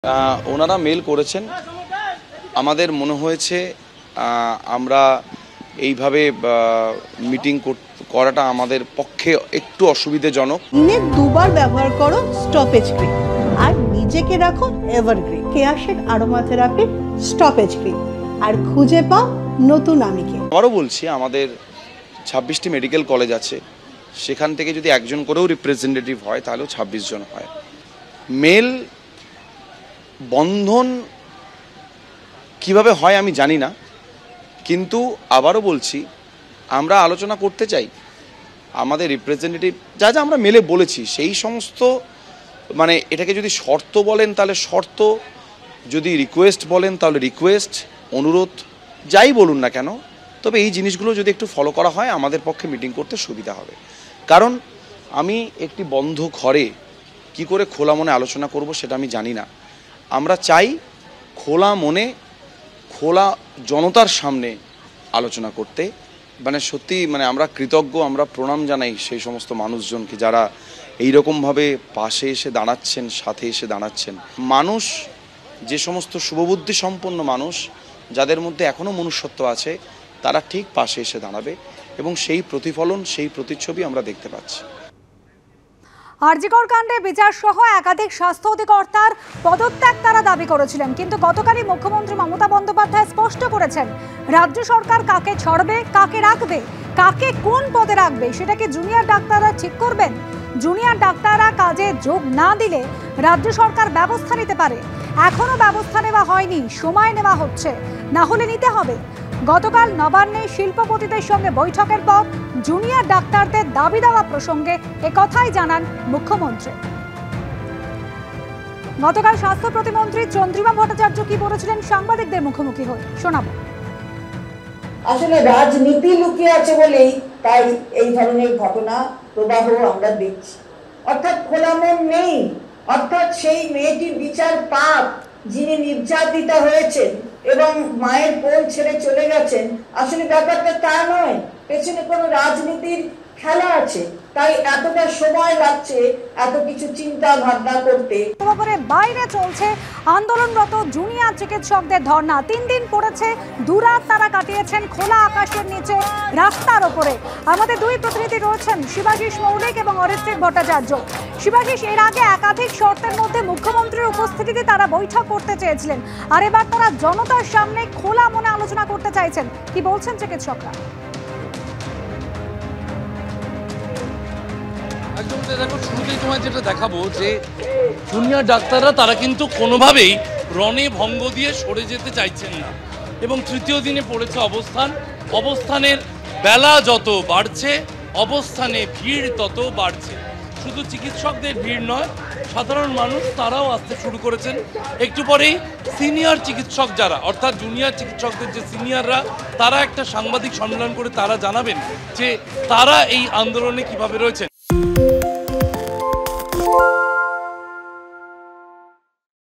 ওনারা মেল করেছেন। আমাদের মনে হয়েছে আমরা এইভাবে মিটিং করাটা আমাদের পক্ষে একটু অসুবিধাজনক। দিনে দুবার ব্যবহার করো স্টপেজ ক্রিম আর নিজেকে রাখো evergreen. Keya Seth aroma therapy stop age cream আর খুঁজে পাও নতুন আমিকে। আবারও বলছি, আমাদের 26টি মেডিকেল কলেজ আছে, সেখান থেকে যদি একজন করেও রিপ্রেজেন্টেটিভ হয় তাহলেও 26 জন হয়। মেল বন্ধন কিভাবে হয় আমি জানি না, কিন্তু আবারও বলছি আমরা আলোচনা করতে চাই। আমাদের রিপ্রেজেন্টেটিভ যা যা আমরা মেলে বলেছি সেই সমস্ত, মানে এটাকে যদি শর্ত বলেন তাহলে শর্ত, যদি রিকোয়েস্ট বলেন তাহলে রিকোয়েস্ট, অনুরোধ, যাই বলুন না কেন, তবে এই জিনিসগুলো যদি একটু ফলো করা হয় আমাদের পক্ষে মিটিং করতে সুবিধা হবে। কারণ আমি একটি বন্ধ ঘরে কি করে খোলা মনে আলোচনা করব সেটা আমি জানি না। আমরা চাই খোলা মনে, খোলা জনতার সামনে আলোচনা করতে। মানে সত্যি, মানে আমরা কৃতজ্ঞ, আমরা প্রণাম জানাই সেই সমস্ত মানুষজনকে যারা এইরকমভাবে পাশে এসে দাঁড়াচ্ছেন, সাথে এসে দাঁড়াচ্ছেন। মানুষ, যে সমস্ত শুভবুদ্ধি সম্পন্ন মানুষ যাদের মধ্যে এখনও মনুষ্যত্ব আছে, তারা ঠিক পাশে এসে দাঁড়াবে এবং সেই প্রতিফলন, সেই প্রতিচ্ছবি আমরা দেখতে পাচ্ছি। আরজিকর কাণ্ডে বিচার সহ একাধিক স্বাস্থ্য অধিকর্তার পদত্যাগ তারা দাবি করেছিলেন, কিন্তু গতকালই মুখ্যমন্ত্রী মমতা বন্দ্যোপাধ্যায় স্পষ্ট করেছেন রাজ্য সরকার কাকে ছাড়বে, কাকে রাখবে, কাকে কোন পদে রাখবে সেটা কি জুনিয়র ডাক্তাররা ঠিক করবেন। জুনিয়র ডাক্তাররা কাজে যোগ না দিলে রাজ্য সরকার ব্যবস্থা নিতে পারে। এখনো ব্যবস্থা নেওয়া হয়নি, সময় নেওয়া হচ্ছে, না হলে নিতে হবে। গতকাল নবান্নে শিল্পপতিদের সঙ্গে বৈঠকের পর জুনিয়র ডাক্তারদের দাবি দেওয়া প্রসঙ্গে একথাই জানান মুখ্যমন্ত্রী। গতকাল স্বাস্থ্য প্রতিমন্ত্রী চন্দ্রিমা ভট্টাচার্য কি বলেছিলেন সাংবাদিকদের মুখোমুখি হয়ে শোনাবো। আসলে রাজনীতি লুকিয়ে আছে বলেই তাই এই ধরনের ঘটনা প্রবাহ আমরা দেখছি। অর্থাৎ খোলা মন নেই, অর্থাৎ সেই মেয়েটির বিচার পাপ, যিনি নির্যাতিতা হয়েছেন এবং মায়ের কোল ছেড়ে চলে গেছেন। আসলে ব্যাপারটা তা নয়, পেছনে কোনো রাজনীতির খেলা আছে, তাই এতটা সময় লাগছে এত কিছু চিন্তা ভাবনা করতে। বাইরে চলছে আন্দোলনরত জুনিয়র চিকিৎসকদের ধর্ণা। 3 দিন পড়েছে, দুরাত তারা কাটিয়েছেন খোলা আকাশের নিচে, রাস্তার ওপরে। আমাদের দুই প্রতিনিধি রয়েছেন, শিবাশিস মৌলিক এবং অরিত্রিক ভট্টাচার্য। শিবাশিস, এর আগে একাধিক শর্তের মধ্যে মুখ্যমন্ত্রীর উপস্থিতিতে তারা বৈঠক করতে চেয়েছিলেন, আর এবার তারা জনতার সামনে খোলা মনে আলোচনা করতে চাইছেন। কি বলছেন চিকিৎসকরা? একদম দেখো, শুরুতেই তোমায় যেটা দেখাবো যে জুনিয়র ডাক্তাররা তারা কিন্তু কোনোভাবেই রণে ভঙ্গ দিয়ে সরে যেতে চাইছেন না, এবং তৃতীয় দিনে পড়েছে অবস্থানের বেলা যত বাড়ছে, অবস্থানে ভিড় তত বাড়ছে। শুধু চিকিৎসকদের ভিড় নয়, সাধারণ মানুষ তারাও আসতে শুরু করেছেন। একটু পরেই সিনিয়র চিকিৎসক যারা, অর্থাৎ জুনিয়র চিকিৎসকদের যে সিনিয়ররা, তারা একটা সাংবাদিক সম্মেলন করে তারা জানাবেন যে তারা এই আন্দোলনে কিভাবে রয়েছেন।